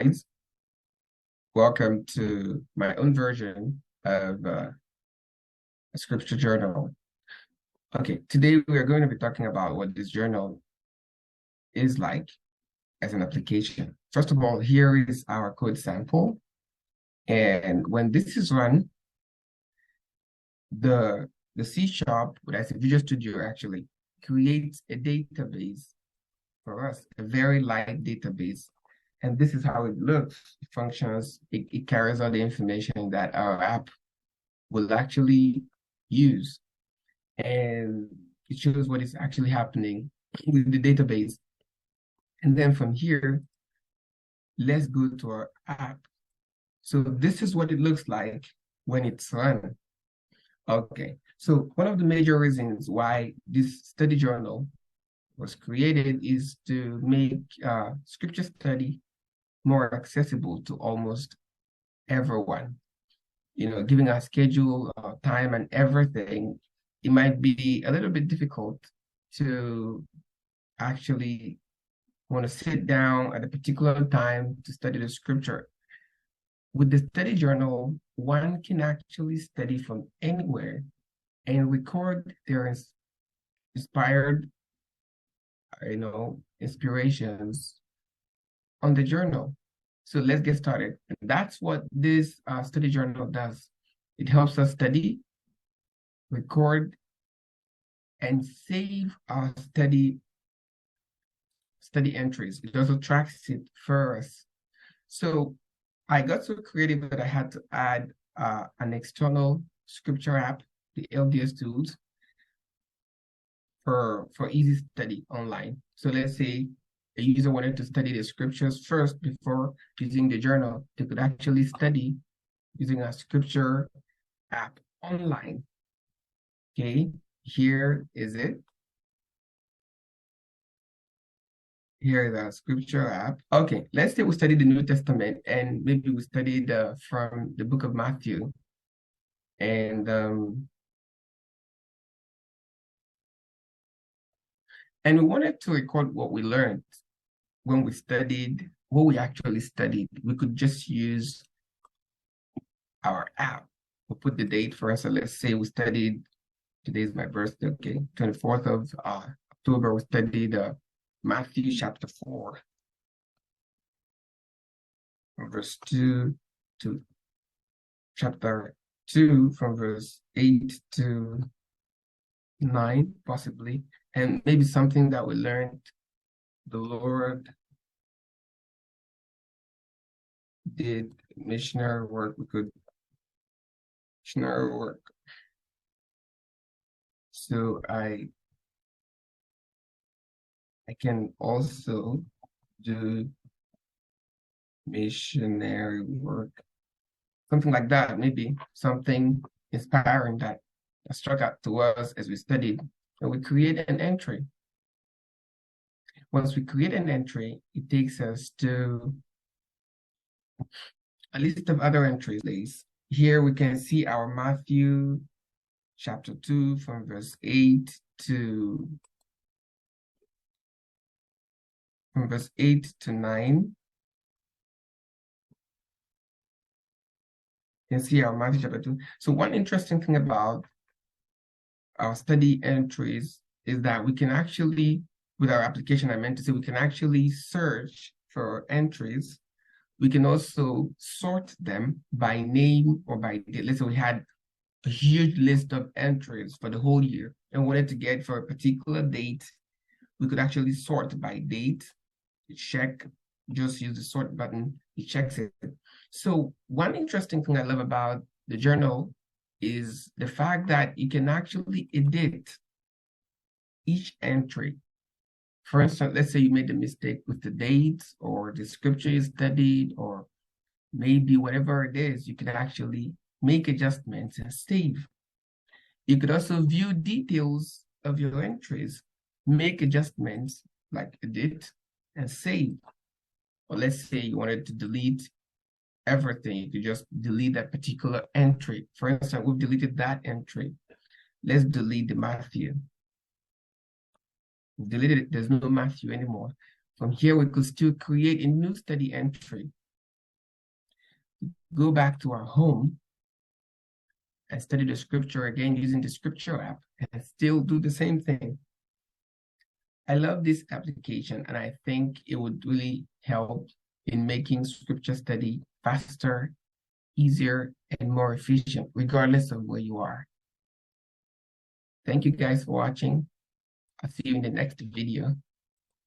guys. Welcome to my own version of a scripture journal. Okay, today we are going to be talking about what this journal is like as an application. First of all, here is our code sample. And when this is run, the C# with Visual Studio actually creates a database for us, a very light database. And this is how it looks. It functions, it carries all the information that our app will actually use. And it shows what is actually happening with the database. And then from here, let's go to our app. So this is what it looks like when it's run. Okay, so one of the major reasons why this study journal was created is to make scripture study more accessible to almost everyone. You know, giving our schedule, time, and everything, it might be a little bit difficult to actually want to sit down at a particular time to study the scripture. With the study journal, one can actually study from anywhere and record their inspired, inspirations on the journal. So let's get started. And that's what this study journal does. It helps us study, record, and save our study entries. It also tracks it for us. So I got so creative that I had to add an external scripture app, the LDS Tools, for easy study online. So let's say a user wanted to study the scriptures first before using the journal. They could actually study using a scripture app online. Okay, here is it. Here is our scripture app. Okay, let's say we studied the New Testament and maybe we studied from the book of Matthew. And we wanted to record what we learned when we studied, what we actually studied. We could just use our app. We'll put the date for us. So let's say we studied, today's my birthday, okay, 24th of October, we studied Matthew chapter 4, from verse 2 to chapter 2, from verse 8 to 9, possibly. And maybe something that we learned, the Lord did missionary work. We could missionary work. So I can also do missionary work, something like that, maybe something inspiring that struck out to us as we studied. And we create an entry. Once we create an entry, it takes us to a list of other entries. Here we can see our Matthew chapter 2 from verse 8 to 9. You can see our Matthew chapter 2. So one interesting thing about our study entries is that we can actually, with our application, I meant to say, we can actually search for entries. We can also sort them by name or by date. Let's say we had a huge list of entries for the whole year and wanted to get for a particular date. We could actually sort by date, check, just use the sort button, it checks it. So one interesting thing I love about the journal is the fact that you can actually edit each entry. For instance, let's say you made a mistake with the dates or the scripture you studied, or maybe whatever it is, you can actually make adjustments and save. You could also view details of your entries, make adjustments like edit and save. Or let's say you wanted to delete everything, you could just delete that particular entry. For instance, we've deleted that entry. Let's delete the Matthew. We've deleted it, there's no Matthew anymore. From here, we could still create a new study entry go back to our home and study the scripture again using the scripture app and still do the same thing. I love this application, and I think it would really help in making scripture study faster, easier, and more efficient, regardless of where you are. Thank you guys for watching. I'll see you in the next video.